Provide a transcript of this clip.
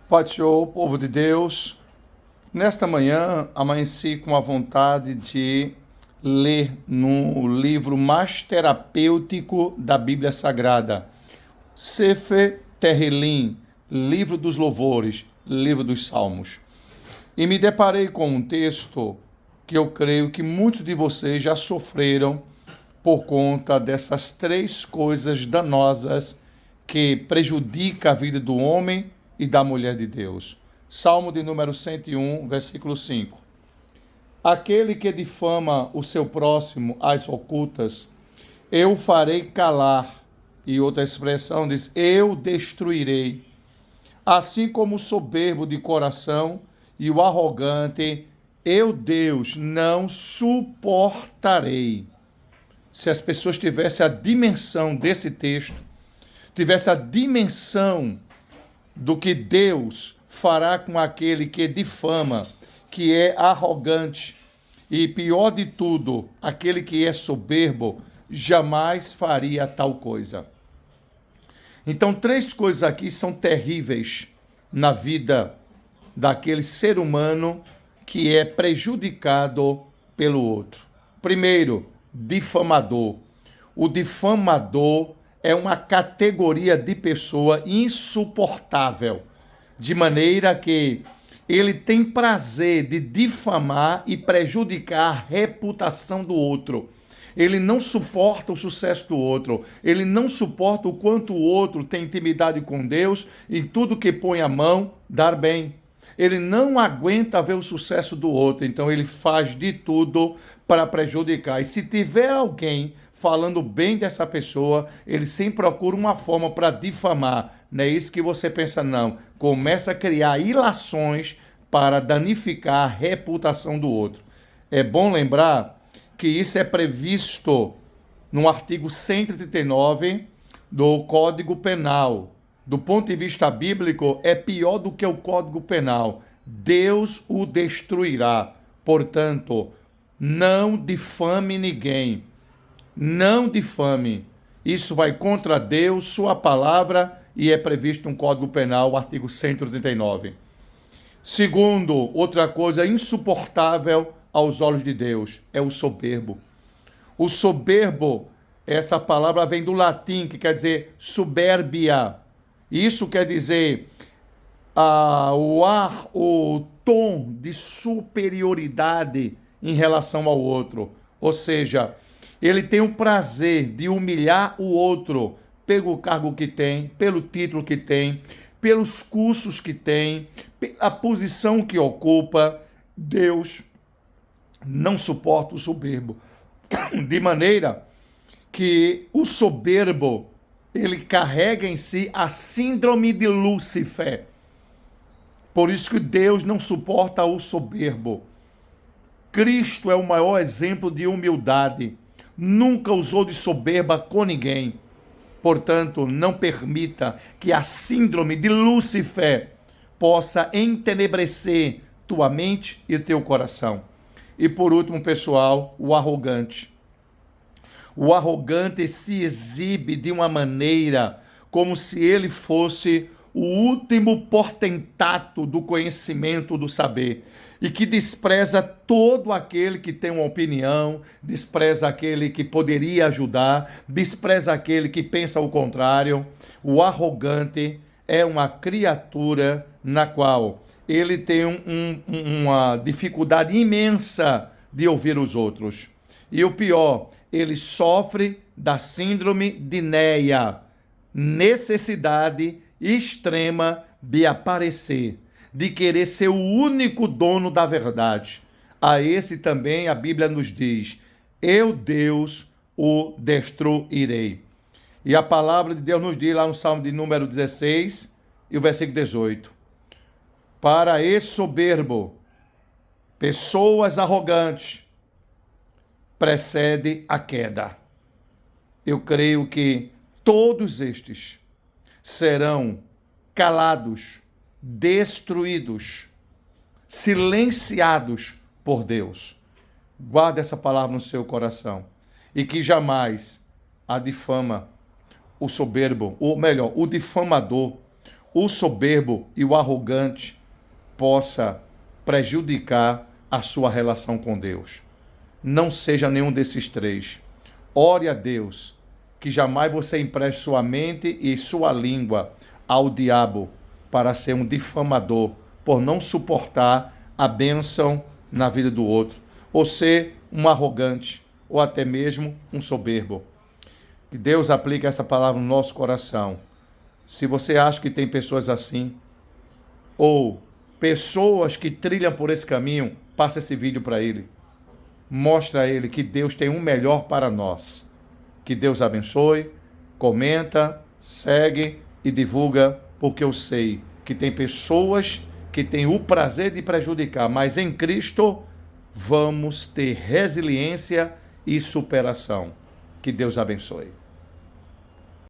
Pai do Senhor, povo de Deus, nesta manhã amanheci com a vontade de ler no livro mais terapêutico da Bíblia Sagrada, Sefer Tehillim, Livro dos Louvores, Livro dos Salmos. E me deparei com um texto que eu creio que muitos de vocês já sofreram por conta dessas três coisas danosas que prejudicam a vida do homem e da mulher de Deus. Salmo de número 101, versículo 5. Aquele que difama o seu próximo às ocultas, eu o farei calar. E outra expressão diz, eu destruirei. Assim como o soberbo de coração e o arrogante, eu, Deus, não suportarei. Se as pessoas tivessem a dimensão desse texto, tivessem a dimensão do que Deus fará com aquele que difama, que é arrogante, e pior de tudo, aquele que é soberbo, jamais faria tal coisa. Então, três coisas aqui são terríveis na vida daquele ser humano que é prejudicado pelo outro. Primeiro, difamador. O difamador é uma categoria de pessoa insuportável, de maneira que ele tem prazer de difamar e prejudicar a reputação do outro. Ele não suporta o sucesso do outro. Ele não suporta o quanto o outro tem intimidade com Deus e tudo que põe a mão, dar bem. Ele não aguenta ver o sucesso do outro, então ele faz de tudo para prejudicar. E se tiver alguém falando bem dessa pessoa, ele sempre procura uma forma para difamar. Não é isso que você pensa, não. Começa a criar ilações para danificar a reputação do outro. É bom lembrar que isso é previsto no artigo 139 do Código Penal. Do ponto de vista bíblico, é pior do que o Código Penal. Deus o destruirá. Portanto, não difame ninguém. Não difame. Isso vai contra Deus, sua palavra, e é previsto no Código Penal, o artigo 139. Segundo, outra coisa insuportável aos olhos de Deus, é o soberbo. O soberbo, essa palavra vem do latim, que quer dizer soberbia. Isso quer dizer o tom de superioridade em relação ao outro. Ou seja, ele tem o prazer de humilhar o outro pelo cargo que tem, pelo título que tem, pelos cursos que tem, pela posição que ocupa. Deus não suporta o soberbo. De maneira que o soberbo, ele carrega em si a síndrome de Lúcifer. Por isso que Deus não suporta o soberbo. Cristo é o maior exemplo de humildade. Nunca usou de soberba com ninguém. Portanto, não permita que a síndrome de Lúcifer possa entenebrecer tua mente e teu coração. E por último, pessoal, o arrogante. O arrogante se exibe de uma maneira como se ele fosse o último portentato do conhecimento, do saber, e que despreza todo aquele que tem uma opinião, despreza aquele que poderia ajudar, despreza aquele que pensa o contrário. O arrogante é uma criatura na qual ele tem uma dificuldade imensa de ouvir os outros. E o pior, ele sofre da síndrome de Neia, necessidade extrema de aparecer, de querer ser o único dono da verdade. A esse também a Bíblia nos diz, eu, Deus, o destruirei. E a palavra de Deus nos diz lá no Salmo de número 16 e o versículo 18. Para esse soberbo, pessoas arrogantes, precede a queda. Eu creio que todos estes serão calados, destruídos, silenciados por Deus. Guarde essa palavra no seu coração e que jamais a difama, o soberbo, ou melhor, o difamador, o soberbo e o arrogante possa prejudicar a sua relação com Deus. Não seja nenhum desses três. Ore a Deus que jamais você empreste sua mente e sua língua ao diabo para ser um difamador, por não suportar a bênção na vida do outro, ou ser um arrogante, ou até mesmo um soberbo. Que Deus aplique essa palavra no nosso coração. Se você acha que tem pessoas assim, ou pessoas que trilham por esse caminho, passa esse vídeo para ele. Mostra a ele que Deus tem um melhor para nós. Que Deus abençoe, comenta, segue e divulga, porque eu sei que tem pessoas que têm o prazer de prejudicar, mas em Cristo vamos ter resiliência e superação. Que Deus abençoe.